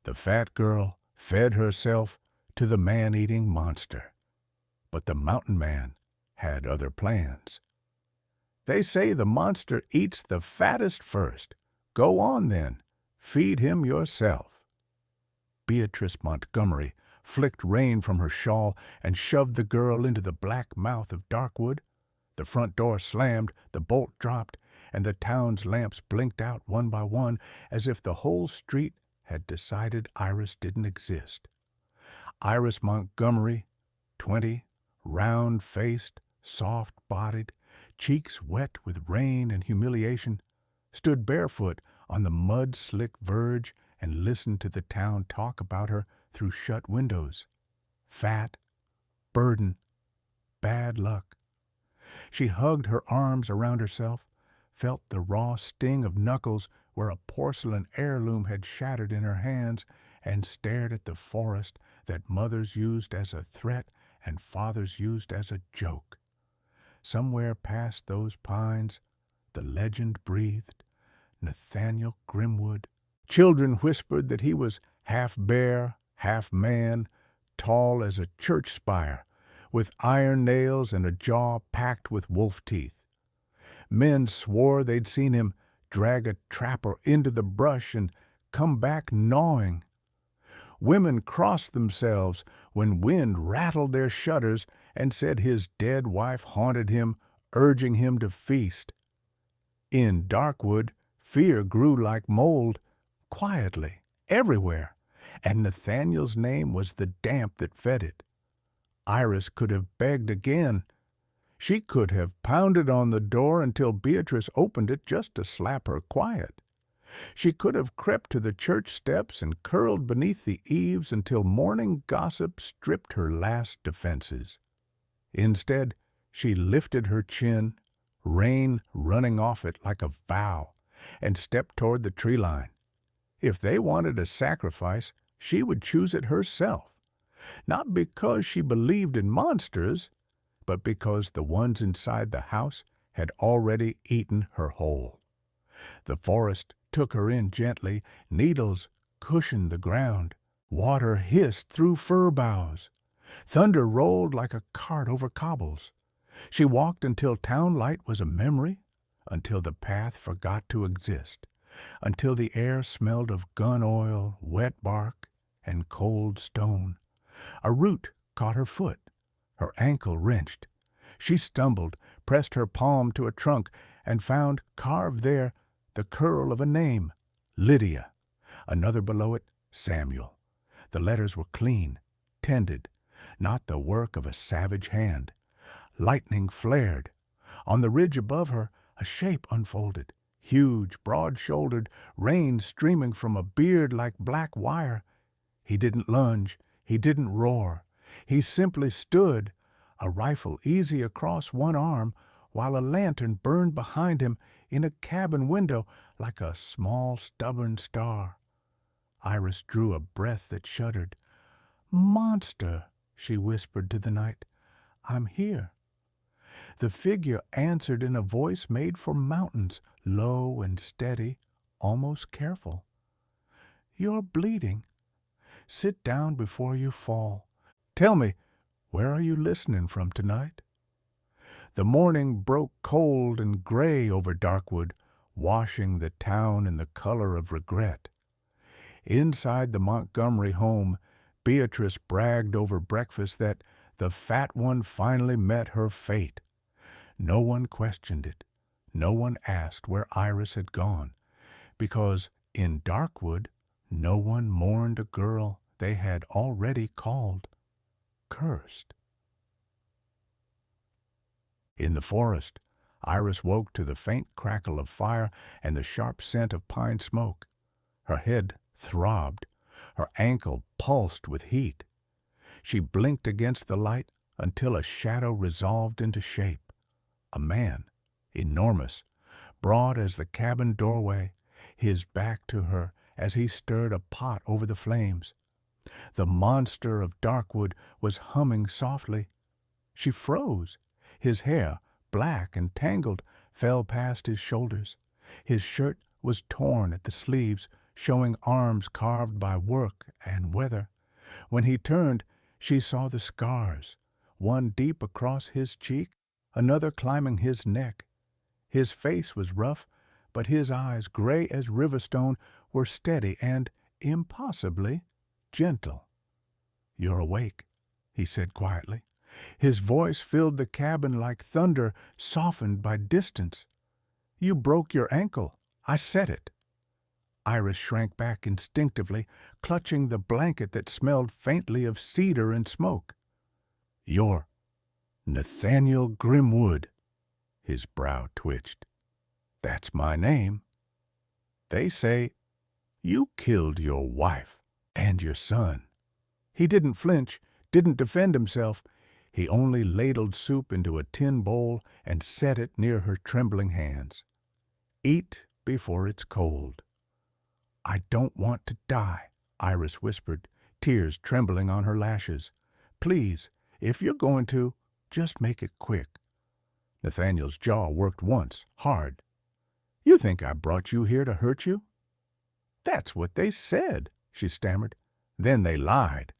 The fat girl fed herself to the man-eating monster, but the mountain man had other plans. They say the monster eats the fattest first. Go on then, feed him yourself. Beatrice Montgomery flicked rain from her shawl and shoved the girl into the black mouth of Darkwood. The front door slammed, the bolt dropped, and the town's lamps blinked out one by one as if the whole street had decided Iris didn't exist. Iris Montgomery, 20, round-faced, soft-bodied, cheeks wet with rain and humiliation, stood barefoot on the mud-slick verge and listened to the town talk about her through shut windows. Fat, burden, bad luck. She hugged her arms around herself, felt the raw sting of knuckles where a porcelain heirloom had shattered in her hands, and stared at the forest that mothers used as a threat and fathers used as a joke. Somewhere past those pines, the legend breathed, Nathaniel Grimwood. Children whispered that he was half bear, half man, tall as a church spire, with iron nails and a jaw packed with wolf teeth. Men swore they'd seen him drag a trapper into the brush and come back gnawing. Women crossed themselves when wind rattled their shutters and said his dead wife haunted him, urging him to feast. In Darkwood, fear grew like mold, quietly, everywhere, and Nathaniel's name was the damp that fed it. Iris could have begged again. She could have pounded on the door until Beatrice opened it just to slap her quiet. She could have crept to the church steps and curled beneath the eaves until morning gossip stripped her last defenses. Instead, she lifted her chin, rain running off it like a vow, and stepped toward the tree line. If they wanted a sacrifice, she would choose it herself, not because she believed in monsters, but because the ones inside the house had already eaten her whole. The forest took her in gently, needles cushioned the ground, water hissed through fir boughs, thunder rolled like a cart over cobbles. She walked until town light was a memory, until the path forgot to exist, until the air smelled of gun oil, wet bark, and cold stone. A root caught her foot. Her ankle wrenched. She stumbled, pressed her palm to a trunk, and found carved there the curl of a name, Lydia. Another below it, Samuel. The letters were clean, tended, not the work of a savage hand. Lightning flared. On the ridge above her, a shape unfolded, huge, broad-shouldered, rain streaming from a beard like black wire. He didn't lunge. He didn't roar. He simply stood, a rifle easy across one arm, while a lantern burned behind him in a cabin window like a small, stubborn star. Iris drew a breath that shuddered. "Monster," she whispered to the night, "I'm here." The figure answered in a voice made for mountains, low and steady, almost careful. "You're bleeding. Sit down before you fall. Tell me, where are you listening from tonight?" The morning broke cold and gray over Darkwood, washing the town in the color of regret. Inside the Montgomery home, Beatrice bragged over breakfast that the fat one finally met her fate. No one questioned it. No one asked where Iris had gone, because in Darkwood no one mourned a girl they had already called cursed. In the forest, Iris woke to the faint crackle of fire and the sharp scent of pine smoke. Her head throbbed. Her ankle pulsed with heat. She blinked against the light until a shadow resolved into shape. A man, enormous, broad as the cabin doorway, his back to her as he stirred a pot over the flames. The monster of Darkwood was humming softly. She froze. His hair, black and tangled, fell past his shoulders. His shirt was torn at the sleeves, showing arms carved by work and weather. When he turned, she saw the scars, one deep across his cheek, another climbing his neck. His face was rough, but his eyes, gray as riverstone, were steady and, impossibly, gentle. "You're awake," he said quietly. His voice filled the cabin like thunder, softened by distance. "You broke your ankle. I said it." Iris shrank back instinctively, clutching the blanket that smelled faintly of cedar and smoke. "You're Nathaniel Grimwood." His brow twitched. "That's my name. They say you killed your wife and your son." He didn't flinch, didn't defend himself. He only ladled soup into a tin bowl and set it near her trembling hands. "Eat before it's cold." "I don't want to die," Iris whispered, tears trembling on her lashes. "Please, if you're going to, just make it quick." Nathaniel's jaw worked once, hard. "You think I brought you here to hurt you?" "That's what they said," she stammered. "Then they lied."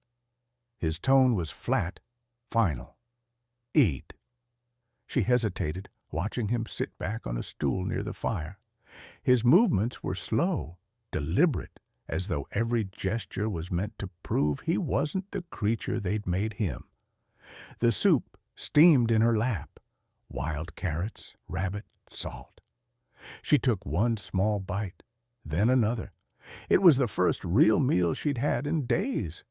His tone was flat, final. "Eat." She hesitated, watching him sit back on a stool near the fire. His movements were slow, deliberate, as though every gesture was meant to prove he wasn't the creature they'd made him. The soup steamed in her lap. Wild carrots, rabbit, salt. She took one small bite, then another. It was the first real meal she'd had in days.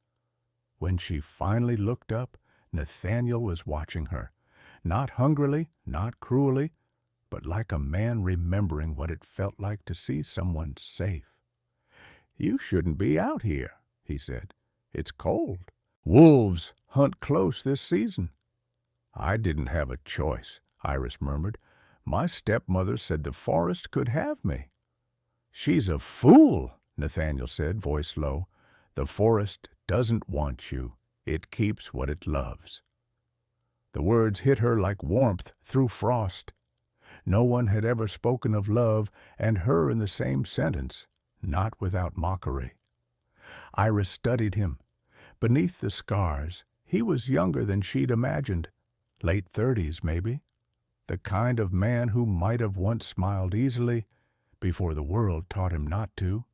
When she finally looked up, Nathaniel was watching her, not hungrily, not cruelly, but like a man remembering what it felt like to see someone safe. "You shouldn't be out here," he said. "It's cold. Wolves hunt close this season." "I didn't have a choice," Iris murmured. "My stepmother said the forest could have me." "She's a fool," Nathaniel said, voice low. "The forest doesn't want you. It keeps what it loves." The words hit her like warmth through frost. No one had ever spoken of love and her in the same sentence, not without mockery. Iris studied him. Beneath the scars, he was younger than she'd imagined, late 30s maybe, the kind of man who might have once smiled easily before the world taught him not to.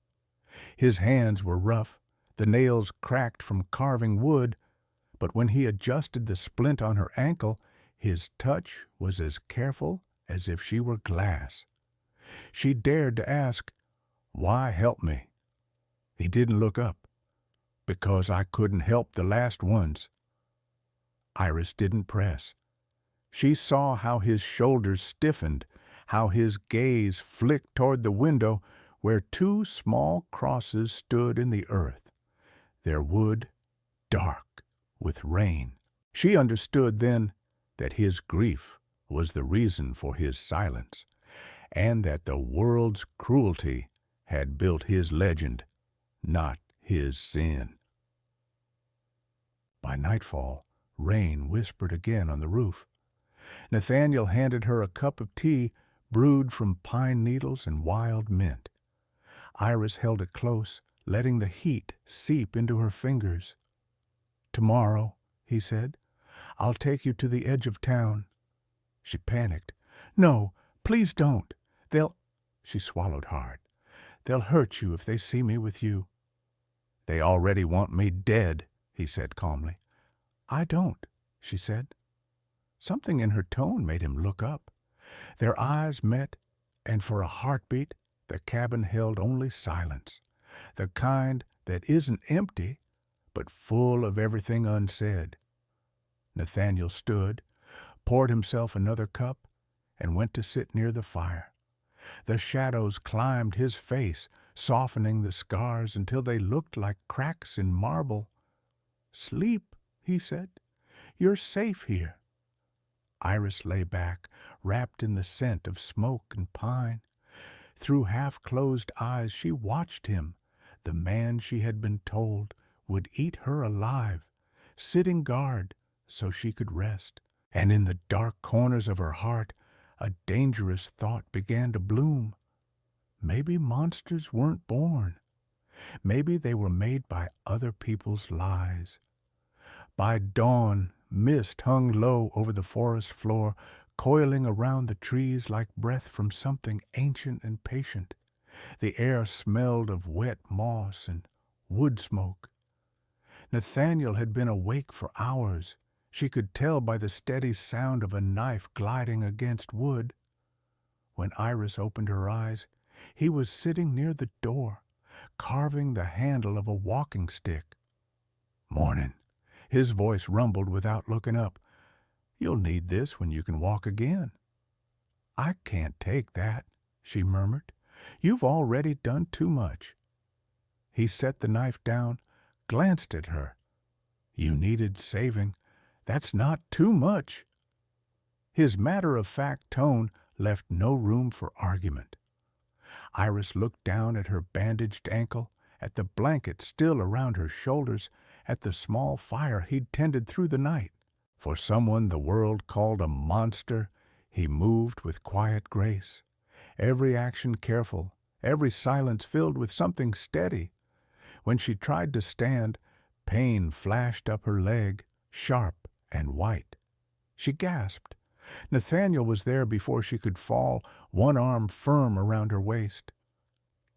His hands were rough, the nails cracked from carving wood, but when he adjusted the splint on her ankle, his touch was as careful as if she were glass. She dared to ask, "Why help me?" He didn't look up. "Because I couldn't help the last ones." Iris didn't press. She saw how his shoulders stiffened, how his gaze flicked toward the window where two small crosses stood in the earth, their wood dark with rain. She understood then that his grief was the reason for his silence, and that the world's cruelty had built his legend, not his sin. By nightfall, rain whispered again on the roof. Nathaniel handed her a cup of tea brewed from pine needles and wild mint. Iris held it close, letting the heat seep into her fingers. "Tomorrow," he said, "I'll take you to the edge of town." She panicked. "No, please don't. They'll—" She swallowed hard. "They'll hurt you if they see me with you." "They already want me dead," he said calmly. "I don't," she said. Something in her tone made him look up. Their eyes met, and for a heartbeat, the cabin held only silence, the kind that isn't empty, but full of everything unsaid. Nathaniel stood, poured himself another cup, and went to sit near the fire. The shadows climbed his face, softening the scars until they looked like cracks in marble. "Sleep," he said. "You're safe here." Iris lay back, wrapped in the scent of smoke and pine. Through half-closed eyes she watched him, the man she had been told would eat her alive, sitting guard so she could rest. And in the dark corners of her heart, a dangerous thought began to bloom. Maybe monsters weren't born. Maybe they were made by other people's lies. By dawn, mist hung low over the forest floor, coiling around the trees like breath from something ancient and patient. The air smelled of wet moss and wood smoke. Nathaniel had been awake for hours. She could tell by the steady sound of a knife gliding against wood. When Iris opened her eyes, he was sitting near the door, carving the handle of a walking stick. "Morning." His voice rumbled without looking up. "You'll need this when you can walk again." "I can't take that," she murmured. "You've already done too much." He set the knife down, glanced at her. "You needed saving. That's not too much." His matter-of-fact tone left no room for argument. Iris looked down at her bandaged ankle, at the blanket still around her shoulders, at the small fire he'd tended through the night. For someone the world called a monster, he moved with quiet grace, every action careful, every silence filled with something steady. When she tried to stand, pain flashed up her leg, sharp and white. She gasped. Nathaniel was there before she could fall, one arm firm around her waist.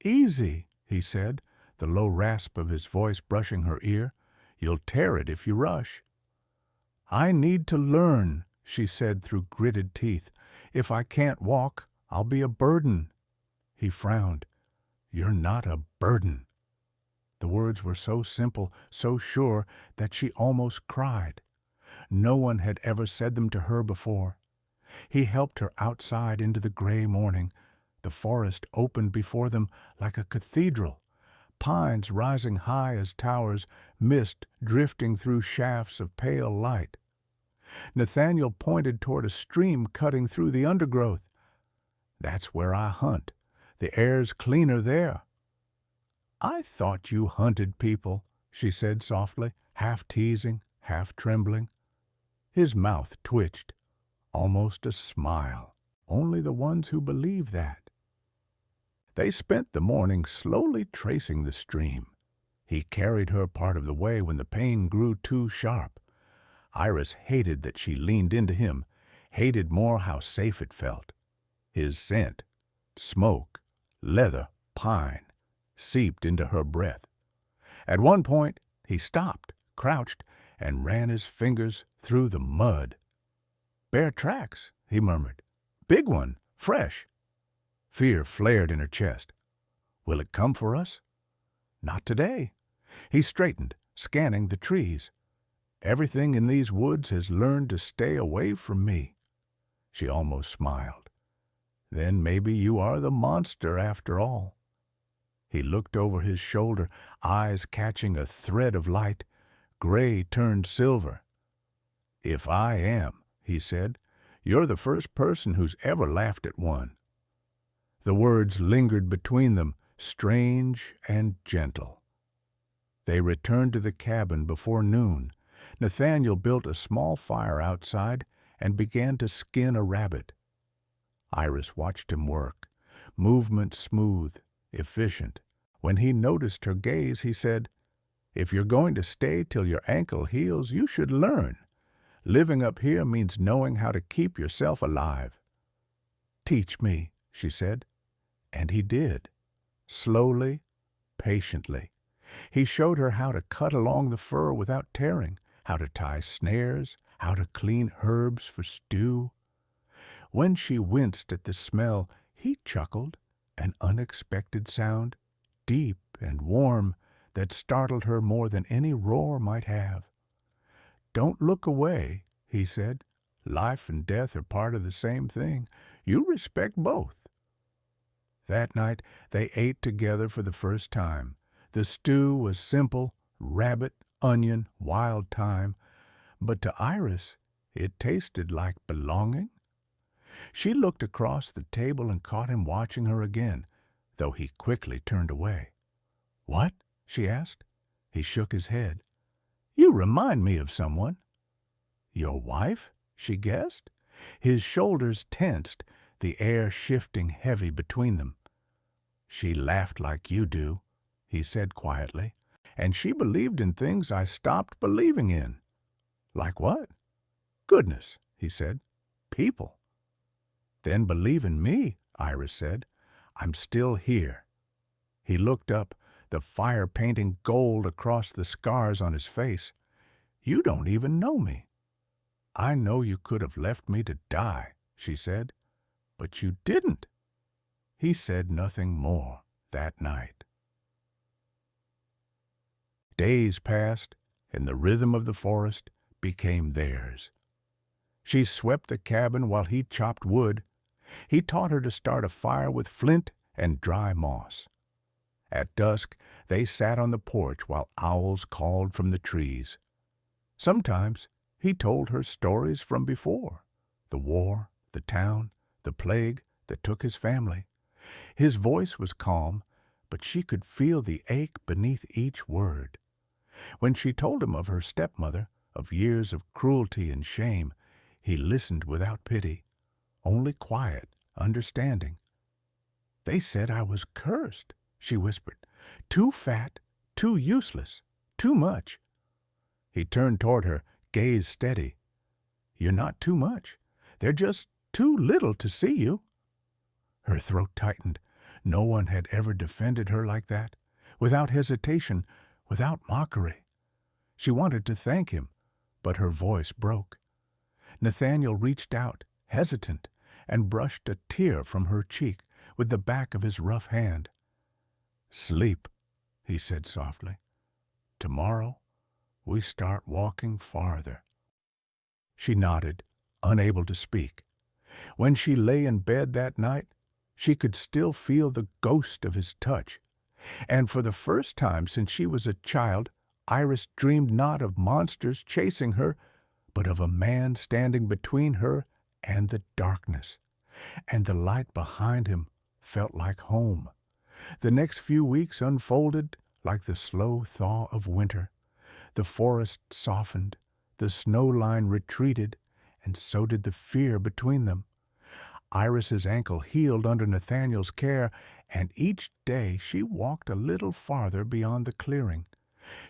"Easy," he said, the low rasp of his voice brushing her ear. "You'll tear it if you rush." "I need to learn," she said through gritted teeth. "If I can't walk, I'll be a burden." He frowned. "You're not a burden." The words were so simple, so sure, that she almost cried. No one had ever said them to her before. He helped her outside into the gray morning. The forest opened before them like a cathedral, pines rising high as towers, mist drifting through shafts of pale light. Nathaniel pointed toward a stream cutting through the undergrowth. "That's where I hunt. The air's cleaner there." "I thought you hunted people," she said softly, half teasing, half trembling. His mouth twitched, almost a smile. Only the ones who believe that. They spent the morning slowly tracing the stream. He carried her part of the way when the pain grew too sharp. Iris hated that she leaned into him, hated more how safe it felt. His scent, smoke, leather, pine, seeped into her breath. At one point, he stopped, crouched, and ran his fingers through the mud. "Bear tracks," he murmured. "Big one, fresh." Fear flared in her chest. "Will it come for us?" "Not today." He straightened, scanning the trees. "Everything in these woods has learned to stay away from me." She almost smiled. "Then maybe you are the monster after all." He looked over his shoulder, eyes catching a thread of light. Gray turned silver. "If I am," he said, "you're the first person who's ever laughed at one." The words lingered between them, strange and gentle. They returned to the cabin before noon. Nathaniel built a small fire outside and began to skin a rabbit. Iris watched him work, movement smooth, efficient. When he noticed her gaze, he said, "If you're going to stay till your ankle heals, you should learn. Living up here means knowing how to keep yourself alive." "Teach me," she said. And he did. Slowly, patiently. He showed her how to cut along the fur without tearing, how to tie snares, how to clean herbs for stew. When she winced at the smell, he chuckled, an unexpected sound, deep and warm, that startled her more than any roar might have. "Don't look away," he said. "Life and death are part of the same thing. You respect both." That night they ate together for the first time. The stew was simple, rabbit, onion, wild thyme, but to Iris it tasted like belonging. She looked across the table and caught him watching her again, though he quickly turned away. "What?" she asked. He shook his head. "You remind me of someone." "Your wife?" she guessed. His shoulders tensed, the air shifting heavy between them. "She laughed like you do. he said quietly, and she believed in things I stopped believing in. Like what? Goodness, he said. People. Then believe in me, Iris said. I'm still here. He looked up, the fire painting gold across the scars on his face. You don't even know me. I know you could have left me to die, she said, but you didn't. He said nothing more that night. Days passed, and the rhythm of the forest became theirs. She swept the cabin while he chopped wood. He taught her to start a fire with flint and dry moss. At dusk, they sat on the porch while owls called from the trees. Sometimes he told her stories from before, the war, the town, the plague that took his family. His voice was calm, but she could feel the ache beneath each word. When she told him of her stepmother, of years of cruelty and shame, he listened without pity, only quiet, understanding. They said I was cursed, she whispered. Too fat, too useless, too much. He turned toward her, gaze steady. You're not too much. They're just too little to see you. Her throat tightened. No one had ever defended her like that, without hesitation, without mockery. She wanted to thank him, but her voice broke. Nathaniel reached out, hesitant, and brushed a tear from her cheek with the back of his rough hand. Sleep, he said softly. Tomorrow we start walking farther. She nodded, unable to speak. When she lay in bed that night, she could still feel the ghost of his touch. And for the first time since she was a child, Iris dreamed not of monsters chasing her, but of a man standing between her and the darkness. And the light behind him felt like home. The next few weeks unfolded like the slow thaw of winter. The forest softened, the snow line retreated, and so did the fear between them. Iris's ankle healed under Nathaniel's care, and each day she walked a little farther beyond the clearing.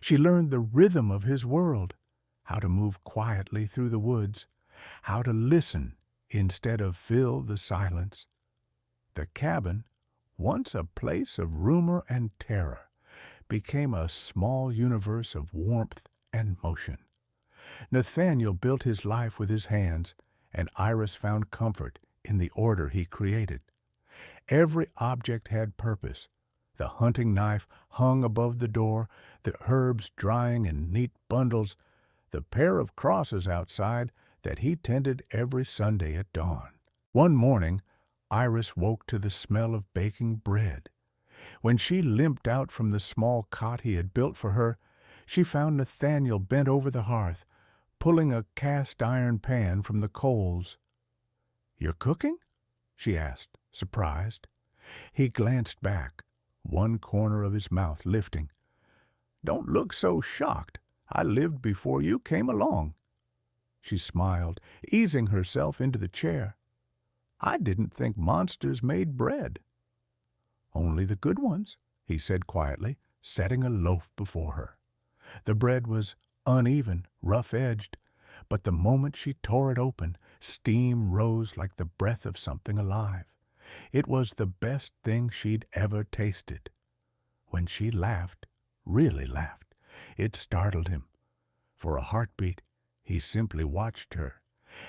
She learned the rhythm of his world, how to move quietly through the woods, how to listen instead of fill the silence. The cabin, once a place of rumor and terror, became a small universe of warmth and motion. Nathaniel built his life with his hands, and Iris found comfort in the order he created. Every object had purpose. The hunting knife hung above the door, the herbs drying in neat bundles, the pair of crosses outside that he tended every Sunday at dawn. One morning, Iris woke to the smell of baking bread. When she limped out from the small cot he had built for her, she found Nathaniel bent over the hearth, pulling a cast-iron pan from the coals. "You're cooking?" she asked, surprised. He glanced back, one corner of his mouth lifting. "Don't look so shocked. I lived before you came along." She smiled, easing herself into the chair. "I didn't think monsters made bread." "Only the good ones," he said quietly, setting a loaf before her. The bread was uneven, rough-edged, but the moment she tore it open, steam rose like the breath of something alive. It was the best thing she'd ever tasted. When she laughed, really laughed, it startled him. For a heartbeat, he simply watched her,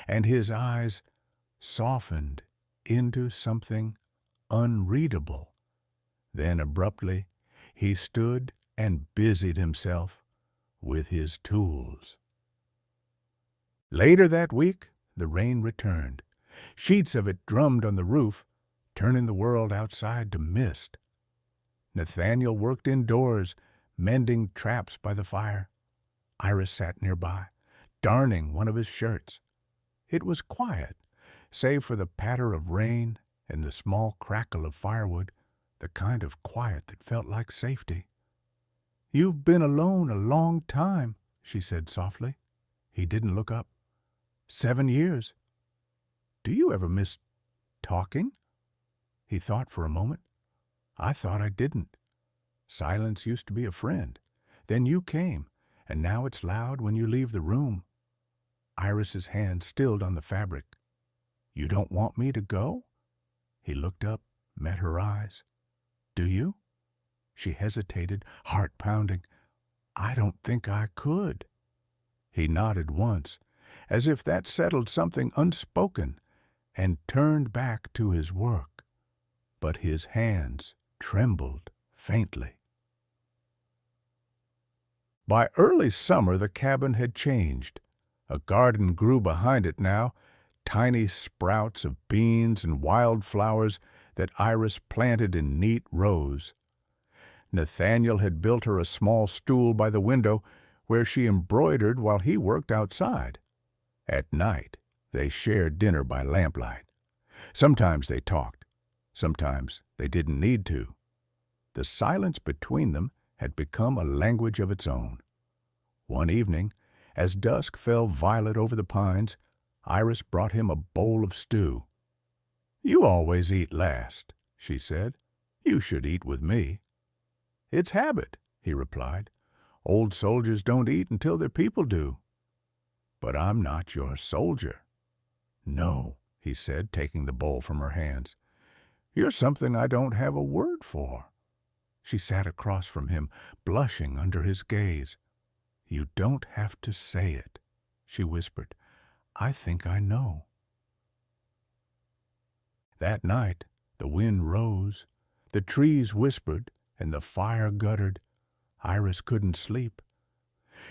and his eyes softened into something unreadable. Then abruptly, he stood and busied himself with his tools. Later that week, the rain returned. Sheets of it drummed on the roof, turning the world outside to mist. Nathaniel worked indoors, mending traps by the fire. Iris sat nearby, darning one of his shirts. It was quiet, save for the patter of rain and the small crackle of firewood, the kind of quiet that felt like safety. "You've been alone a long time," she said softly. He didn't look up. 7 years. "Do you ever miss talking?" He thought for a moment. "I thought I didn't." Silence used to be a friend. Then you came, and now it's loud when you leave the room." Iris's hand stilled on the fabric. "You don't want me to go?" He looked up, met her eyes. "Do you?" She hesitated, heart pounding. "I don't think I could." He nodded once, as if that settled something unspoken, and turned back to his work. But his hands trembled faintly. By early summer the cabin had changed. A garden grew behind it now, tiny sprouts of beans and wildflowers that Iris planted in neat rows. Nathaniel had built her a small stool by the window where she embroidered while he worked outside. At night, they shared dinner by lamplight. Sometimes they talked. Sometimes they didn't need to. The silence between them had become a language of its own. One evening, as dusk fell violet over the pines, Iris brought him a bowl of stew. "You always eat last," she said. "You should eat with me." "It's habit," he replied. "Old soldiers don't eat until their people do." "But I'm not your soldier." "No," he said, taking the bowl from her hands. "You're something I don't have a word for." She sat across from him, blushing under his gaze. "You don't have to say it," she whispered. "I think I know." That night the wind rose, the trees whispered, and the fire guttered. Iris couldn't sleep.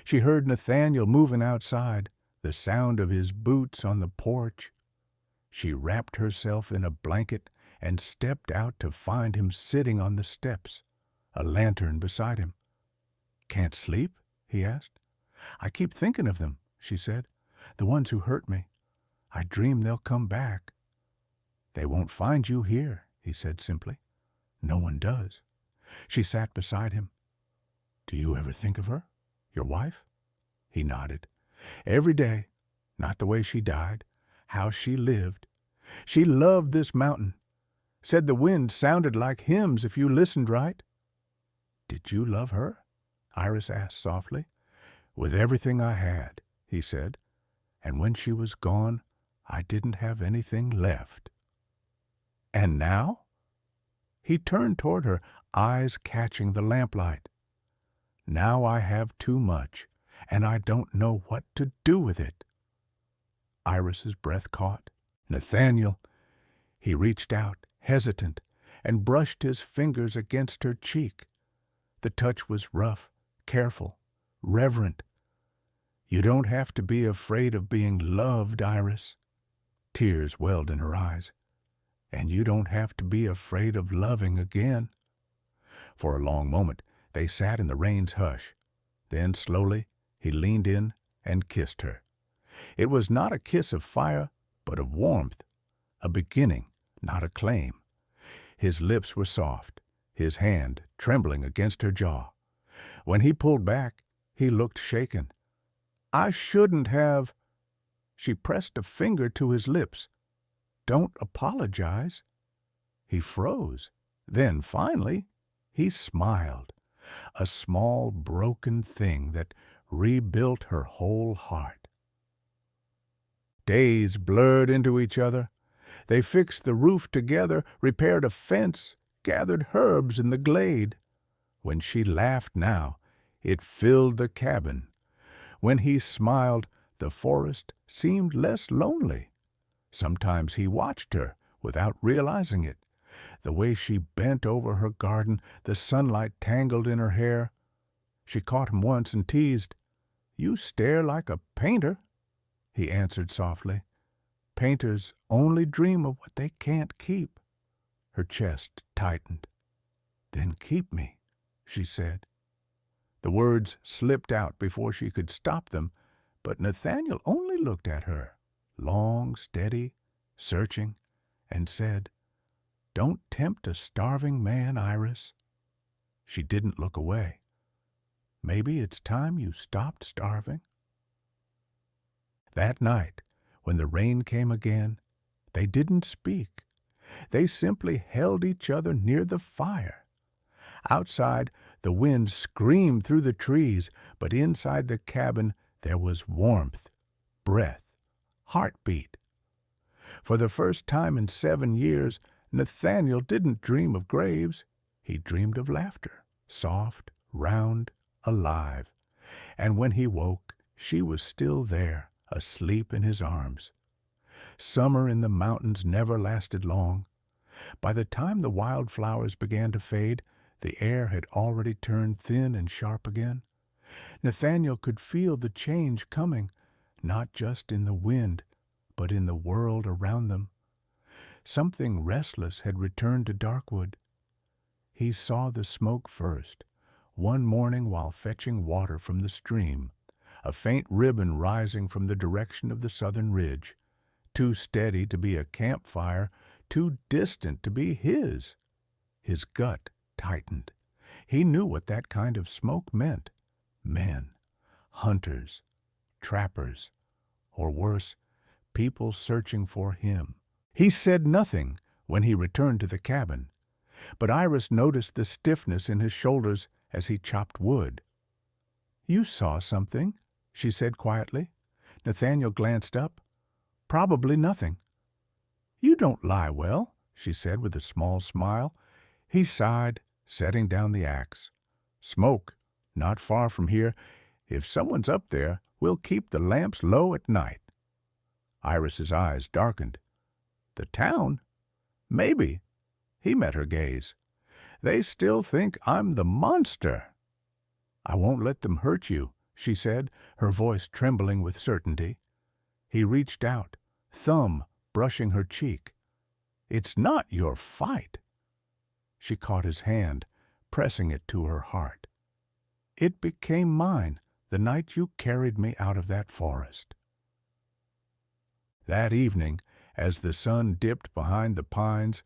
She heard Nathaniel moving outside, the sound of his boots on the porch. She wrapped herself in a blanket and stepped out to find him sitting on the steps, a lantern beside him. "Can't sleep?" he asked. "I keep thinking of them," she said. "The ones who hurt me. I dream they'll come back." "They won't find you here," he said simply. "No one does." She sat beside him. "Do you ever think of her? Your wife?" He nodded. "Every day. Not the way she died. How she lived. She loved this mountain. Said the wind sounded like hymns if you listened right." "Did you love her?" Iris asked softly. "With everything I had," he said. "And when she was gone, I didn't have anything left." "And now?" He turned toward her, eyes catching the lamplight. "Now I have too much, and I don't know what to do with it." Iris's breath caught. "Nathaniel!" He reached out, hesitant, and brushed his fingers against her cheek. The touch was rough, careful, reverent. "You don't have to be afraid of being loved, Iris." Tears welled in her eyes. "And you don't have to be afraid of loving again." For a long moment they sat in the rain's hush. Then slowly he leaned in and kissed her. It was not a kiss of fire, but of warmth, a beginning, not a claim. His lips were soft, his hand trembling against her jaw. When he pulled back, he looked shaken. "I shouldn't have—" She pressed a finger to his lips. "Don't apologize." He froze. Then, finally, he smiled, a small, broken thing that rebuilt her whole heart. Days blurred into each other. They fixed the roof together, repaired a fence, gathered herbs in the glade. When she laughed now, it filled the cabin. When he smiled, the forest seemed less lonely. Sometimes he watched her without realizing it. The way she bent over her garden, the sunlight tangled in her hair. She caught him once and teased. "You stare like a painter." He answered softly. "Painters only dream of what they can't keep." Her chest tightened. "Then keep me," she said. The words slipped out before she could stop them, but Nathaniel only looked at her, long, steady, searching, and said, "Don't tempt a starving man, Iris." She didn't look away. "Maybe it's time you stopped starving." That night, when the rain came again, they didn't speak. They simply held each other near the fire. Outside, The wind screamed through the trees, but inside the cabin there was warmth, breath, heartbeat. For the first time in 7 years, Nathaniel didn't dream of graves. He dreamed of laughter, soft, round, alive. And when he woke, she was still there, asleep in his arms. Summer in the mountains never lasted long. By the time the wildflowers began to fade, the air had already turned thin and sharp again. Nathaniel could feel the change coming, not just in the wind, but in the world around them. Something restless had returned to Darkwood. He saw the smoke first, one morning while fetching water from the stream, a faint ribbon rising from the direction of the southern ridge, too steady to be a campfire, too distant to be his. His gut tightened. He knew what that kind of smoke meant. Men, hunters, trappers, or worse, people searching for him. He said nothing when he returned to the cabin, but Iris noticed the stiffness in his shoulders as he chopped wood. "You saw something," she said quietly. Nathaniel glanced up. "Probably nothing." "You don't lie well," she said with a small smile. He sighed, setting down the axe. "Smoke, not far from here. If someone's up there, we'll keep the lamps low at night." Iris's eyes darkened. "The town? Maybe." He met her gaze. "They still think I'm the monster." "I won't let them hurt you," she said, her voice trembling with certainty. He reached out, thumb brushing her cheek. "It's not your fight." She caught his hand, pressing it to her heart. "It became mine the night you carried me out of that forest." That evening, as the sun dipped behind the pines,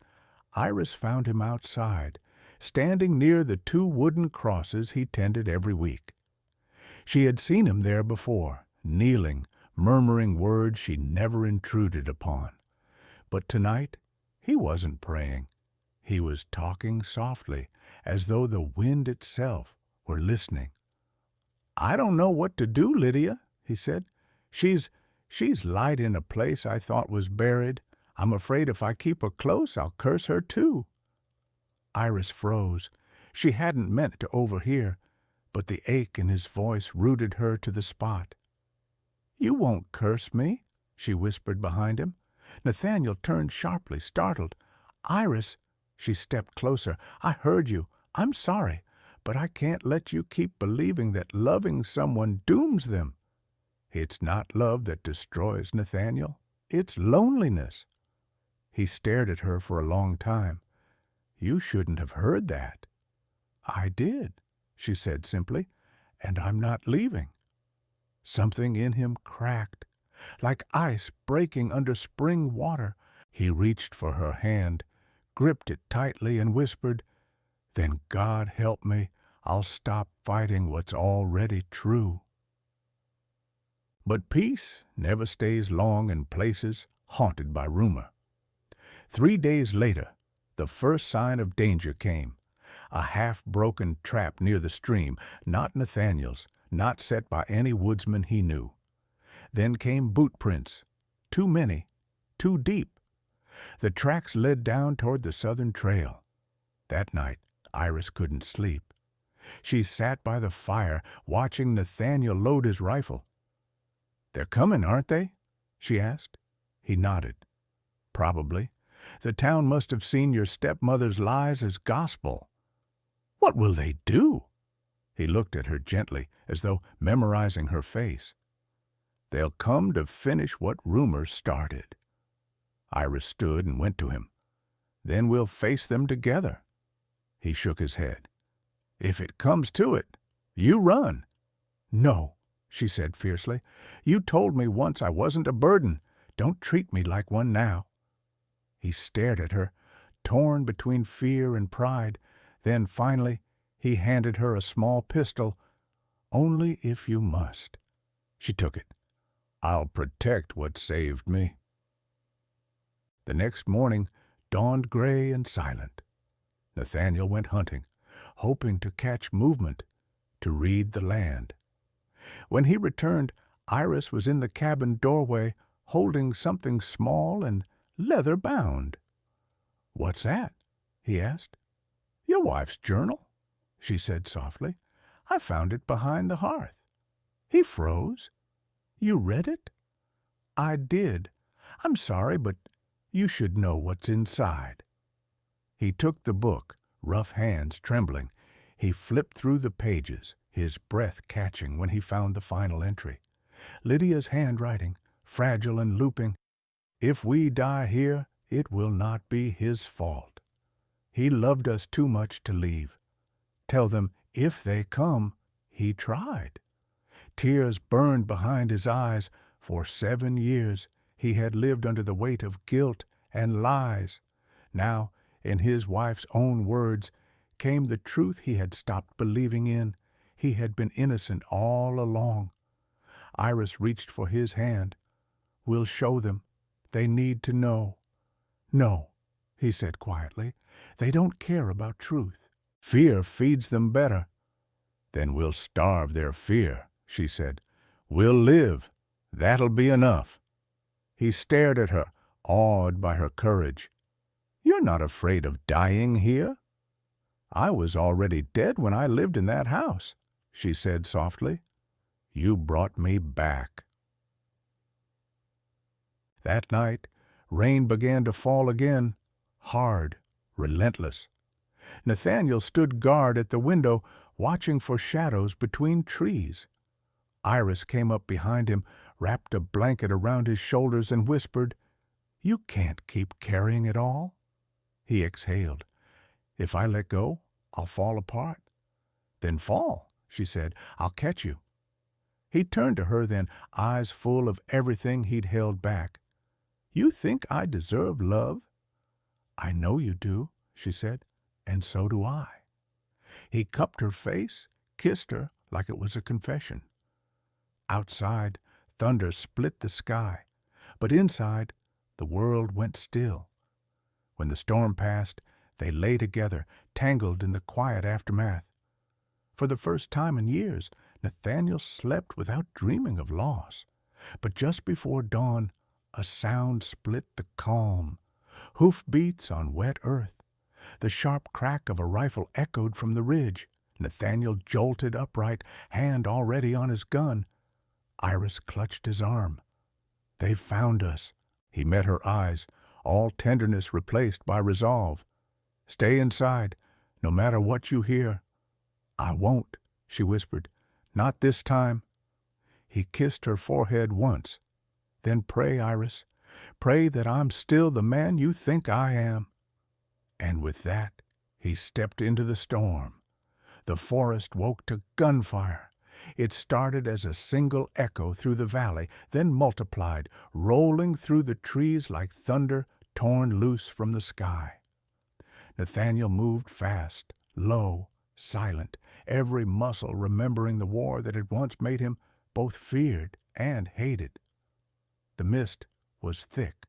Iris found him outside, standing near the 2 wooden crosses he tended every week. She had seen him there before, kneeling, murmuring words she never intruded upon. But tonight he wasn't praying. He was talking softly, as though the wind itself were listening. "I don't know what to do, Lydia," he said. She's light in a place I thought was buried. I'm afraid if I keep her close, I'll curse her too." Iris froze. She hadn't meant to overhear, but the ache in his voice rooted her to the spot. "You won't curse me," she whispered behind him. Nathaniel turned sharply, startled. "Iris," she stepped closer, "I heard you. I'm sorry, but I can't let you keep believing that loving someone dooms them. It's not love that destroys, Nathaniel. It's loneliness." He stared at her for a long time. "You shouldn't have heard that." "I did," she said simply, "and I'm not leaving." Something in him cracked, like ice breaking under spring water. He reached for her hand, gripped it tightly, and whispered, "Then God help me, I'll stop fighting what's already true." But peace never stays long in places haunted by rumor. 3 days later, the first sign of danger came. A half-broken trap near the stream, not Nathaniel's, not set by any woodsman he knew. Then came boot prints, too many, too deep. The tracks led down toward the southern trail. That night, Iris couldn't sleep. She sat by the fire, watching Nathaniel load his rifle. "They're coming, aren't they?" she asked. He nodded. "Probably. The town must have seen your stepmother's lies as gospel." "What will they do?" He looked at her gently, as though memorizing her face. "They'll come to finish what rumors started." Iris stood and went to him. "Then we'll face them together." He shook his head. "If it comes to it, you run." "No," she said fiercely. "You told me once I wasn't a burden. Don't treat me like one now." He stared at her, torn between fear and pride. Then, finally, he handed her a small pistol. "Only if you must." She took it. "I'll protect what saved me." The next morning dawned gray and silent. Nathaniel went hunting, hoping to catch movement, to read the land. When he returned, Iris was in the cabin doorway holding something small and leather-bound. "What's that?" he asked. "Your wife's journal," she said softly. "I found it behind the hearth." He froze. "You read it?" "I did. I'm sorry, but you should know what's inside." He took the book, rough hands trembling. He flipped through the pages, his breath catching when he found the final entry. Lydia's handwriting, fragile and looping. "If we die here, it will not be his fault. He loved us too much to leave. Tell them, if they come, he tried." Tears burned behind his eyes. For 7 years he had lived under the weight of guilt and lies. Now, in his wife's own words, came the truth he had stopped believing in. He had been innocent all along. Iris reached for his hand. "We'll show them. They need to know." "No," he said quietly. "They don't care about truth. Fear feeds them better." "Then we'll starve their fear," she said. "We'll live. That'll be enough." He stared at her, awed by her courage. "You're not afraid of dying here?" "I was already dead when I lived in that house," she said softly. "You brought me back." That night, rain began to fall again, hard, relentless. Nathaniel stood guard at the window, watching for shadows between trees. Iris came up behind him, wrapped a blanket around his shoulders, and whispered, "You can't keep carrying it all." He exhaled. "If I let go, I'll fall apart." "Then fall," she said. "I'll catch you." He turned to her then, eyes full of everything he'd held back. "You think I deserve love?" "I know you do," she said, "and so do I." He cupped her face, kissed her like it was a confession. Outside, thunder split the sky, but inside, the world went still. When the storm passed, they lay together, tangled in the quiet aftermath. For the first time in years, Nathaniel slept without dreaming of loss. But just before dawn, a sound split the calm. Hoofbeats on wet earth. The sharp crack of a rifle echoed from the ridge. Nathaniel jolted upright, hand already on his gun. Iris clutched his arm. "They've found us." He met her eyes, all tenderness replaced by resolve. "Stay inside, no matter what you hear." "I won't," she whispered. "Not this time." He kissed her forehead once. "Then pray, Iris. Pray that I'm still the man you think I am." And with that, he stepped into the storm. The forest woke to gunfire. It started as a single echo through the valley, then multiplied, rolling through the trees like thunder torn loose from the sky. Nathaniel moved fast, low, silent, every muscle remembering the war that had once made him both feared and hated. The mist was thick.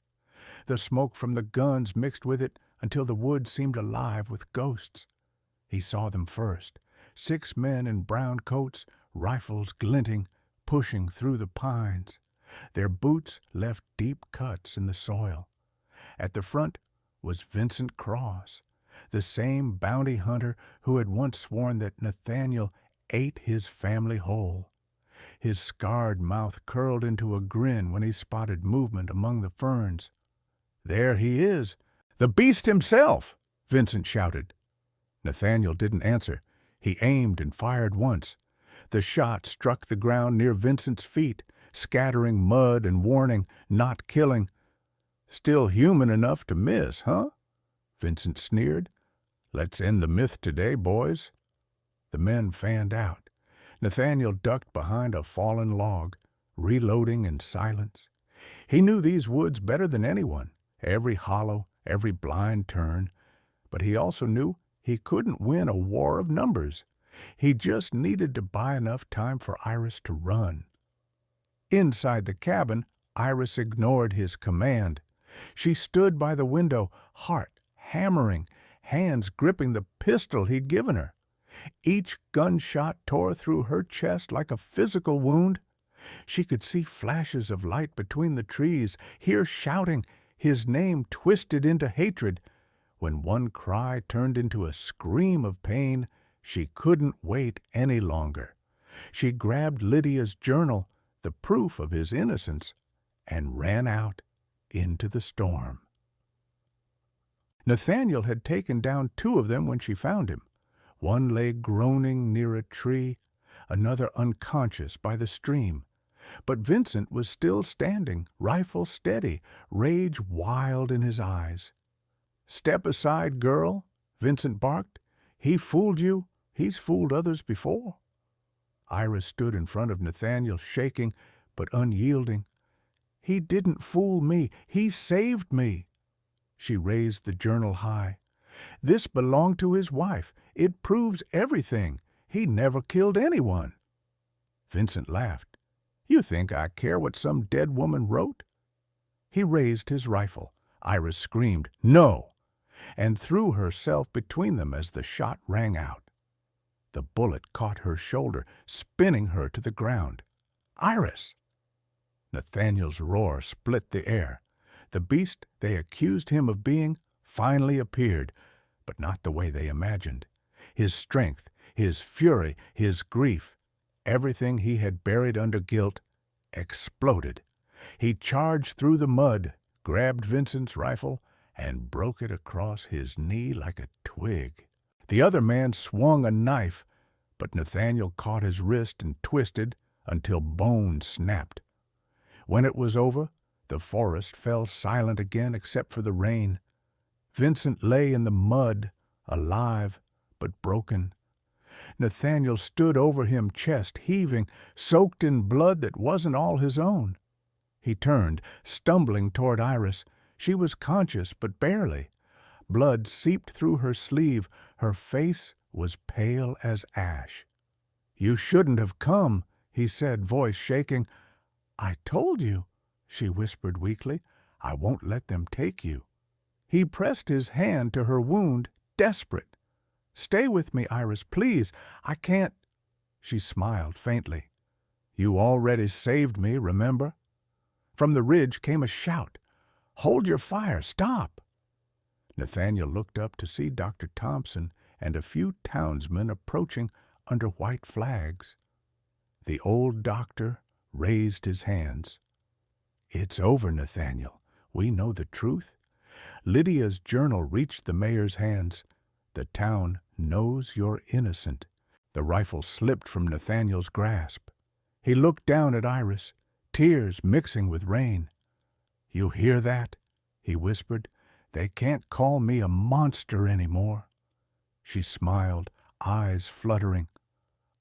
The smoke from the guns mixed with it until the woods seemed alive with ghosts. He saw them first, 6 men in brown coats, rifles glinting, pushing through the pines. Their boots left deep cuts in the soil. At the front was Vincent Cross, the same bounty hunter who had once sworn that Nathaniel ate his family whole. His scarred mouth curled into a grin when he spotted movement among the ferns. "There he is, the beast himself!" Vincent shouted. Nathaniel didn't answer. He aimed and fired once. The shot struck the ground near Vincent's feet, scattering mud and warning, not killing. "Still human enough to miss, huh?" Vincent sneered. "Let's end the myth today, boys." The men fanned out. Nathaniel ducked behind a fallen log, reloading in silence. He knew these woods better than anyone, every hollow, every blind turn, but he also knew he couldn't win a war of numbers. He just needed to buy enough time for Iris to run. Inside the cabin, Iris ignored his command. She stood by the window, heart hammering, hands gripping the pistol he'd given her. Each gunshot tore through her chest like a physical wound. She could see flashes of light between the trees, hear shouting, his name twisted into hatred. When one cry turned into a scream of pain, she couldn't wait any longer. She grabbed Lydia's journal, the proof of his innocence, and ran out into the storm. Nathaniel had taken down 2 of them when she found him. One lay groaning near a tree, another unconscious by the stream. But Vincent was still standing, rifle steady, rage wild in his eyes. "Step aside, girl," Vincent barked. "He fooled you. He's fooled others before." Iris stood in front of Nathaniel, shaking but unyielding. "He didn't fool me. He saved me." She raised the journal high. "This belonged to his wife. It proves everything. He never killed anyone." Vincent laughed. "You think I care what some dead woman wrote?" He raised his rifle. Iris screamed, "No!" and threw herself between them as the shot rang out. The bullet caught her shoulder, spinning her to the ground. "Iris!" Nathaniel's roar split the air. The beast they accused him of being finally appeared, but not the way they imagined. His strength, his fury, his grief, everything he had buried under guilt, exploded. He charged through the mud, grabbed Vincent's rifle, and broke it across his knee like a twig. The other man swung a knife, but Nathaniel caught his wrist and twisted until bone snapped. When it was over, the forest fell silent again except for the rain. Vincent lay in the mud, alive but broken. Nathaniel stood over him, chest heaving, soaked in blood that wasn't all his own. He turned, stumbling toward Iris. She was conscious, but barely. Blood seeped through her sleeve. Her face was pale as ash. "You shouldn't have come," he said, voice shaking. "I told you," she whispered weakly. "I won't let them take you." He pressed his hand to her wound, desperate. "Stay with me, Iris, please. I can't—" She smiled faintly. "You already saved me, remember?" From the ridge came a shout. "Hold your fire! Stop!" Nathaniel looked up to see Dr. Thompson and a few townsmen approaching under white flags. The old doctor raised his hands. "It's over, Nathaniel. We know the truth." Lydia's journal reached the mayor's hands. "The town knows you're innocent." The rifle slipped from Nathaniel's grasp. He looked down at Iris, tears mixing with rain. "You hear that?" he whispered. "They can't call me a monster anymore." She smiled, eyes fluttering.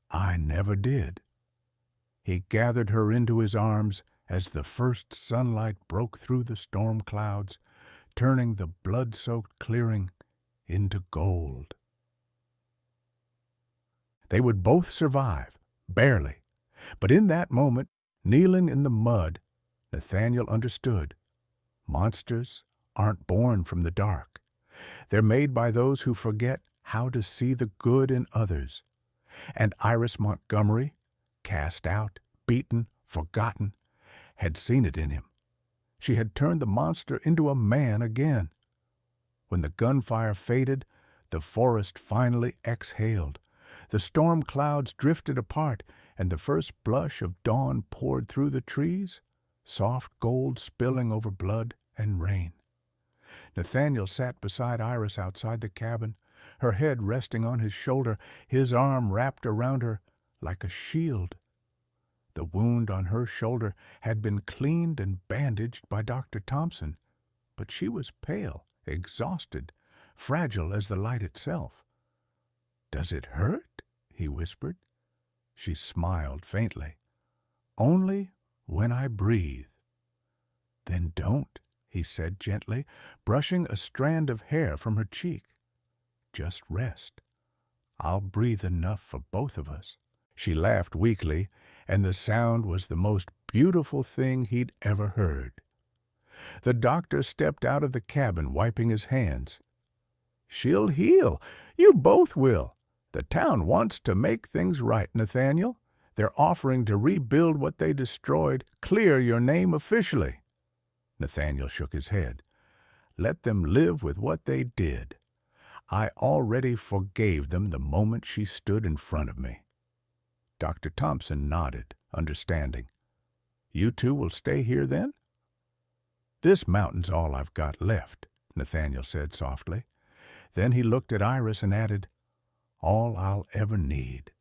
"I never did." He gathered her into his arms as the first sunlight broke through the storm clouds, turning the blood-soaked clearing into gold. They would both survive, barely. But in that moment, kneeling in the mud, Nathaniel understood. Monsters aren't born from the dark. They're made by those who forget how to see the good in others. And Iris Montgomery, cast out, beaten, forgotten, had seen it in him. She had turned the monster into a man again. When the gunfire faded, the forest finally exhaled. The storm clouds drifted apart, and the first blush of dawn poured through the trees, soft gold spilling over blood and rain. Nathaniel sat beside Iris outside the cabin, her head resting on his shoulder, his arm wrapped around her like a shield. The wound on her shoulder had been cleaned and bandaged by Dr. Thompson, but she was pale, exhausted, fragile as the light itself. "Does it hurt?" he whispered. She smiled faintly. "Only when I breathe." "Then don't," he said gently, brushing a strand of hair from her cheek. "Just rest. I'll breathe enough for both of us." She laughed weakly, and the sound was the most beautiful thing he'd ever heard. The doctor stepped out of the cabin, wiping his hands. "She'll heal. You both will. The town wants to make things right, Nathaniel. They're offering to rebuild what they destroyed, clear your name officially. Nathaniel shook his head. Let them live with what they did. I already forgave them the moment she stood in front of me. Dr. Thompson nodded, understanding. You two will stay here then? This mountain's all I've got left, Nathaniel said softly. Then he looked at Iris and added, all I'll ever need.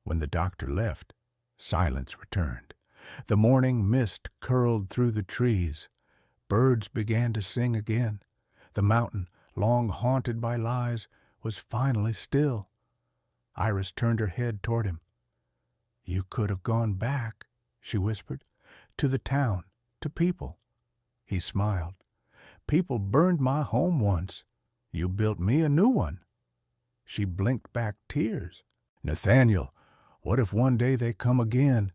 When the doctor left, silence returned. The morning mist curled through the trees. Birds began to sing again. The mountain, long haunted by lies, was finally still. Iris turned her head toward him. You could have gone back, she whispered, to the town, to people. He smiled. People burned my home once. You built me a new one. She blinked back tears. Nathaniel, what if one day they come again?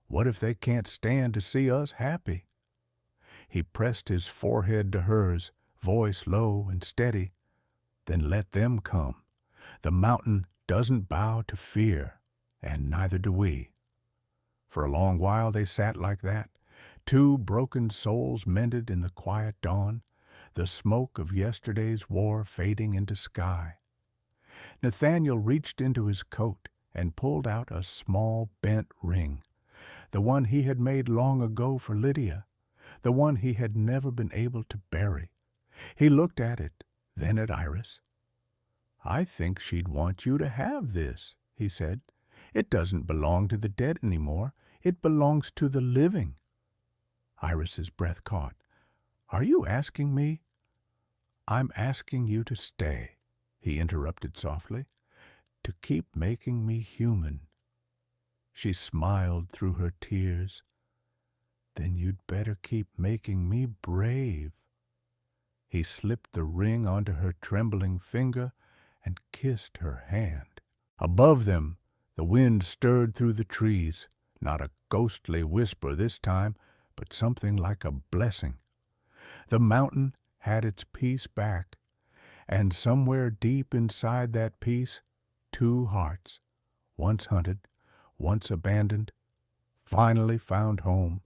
What if they can't stand to see us happy? He pressed his forehead to hers, voice low and steady. Then let them come. The mountain doesn't bow to fear, and neither do we. For a long while they sat like that, two broken souls mended in the quiet dawn, the smoke of yesterday's war fading into sky. Nathaniel reached into his coat and pulled out a small bent ring, the one he had made long ago for Lydia, the one he had never been able to bury. He looked at it, then at Iris. I think she'd want you to have this, he said. It doesn't belong to the dead anymore. It belongs to the living. Iris's breath caught. Are you asking me? I'm asking you to stay, he interrupted softly, to keep making me human. She smiled through her tears. Then you'd better keep making me brave. He slipped the ring onto her trembling finger and kissed her hand. Above them, the wind stirred through the trees, not a ghostly whisper this time, but something like a blessing. The mountain had its peace back, and somewhere deep inside that peace, two hearts, once hunted, once abandoned, finally found home.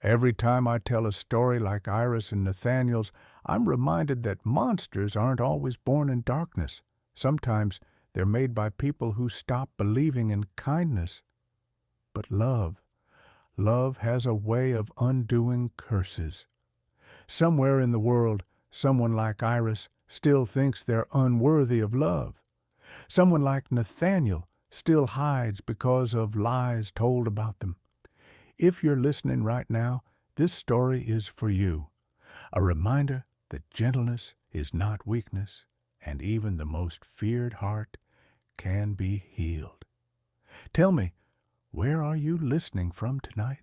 Every time I tell a story like Iris and Nathaniel's, I'm reminded that monsters aren't always born in darkness. Sometimes they're made by people who stop believing in kindness. But love has a way of undoing curses. Somewhere in the world, someone like Iris still thinks they're unworthy of love. Someone like Nathaniel still hides because of lies told about them. If you're listening right now, this story is for you. A reminder that gentleness is not weakness, and even the most feared heart can be healed. Tell me, where are you listening from tonight?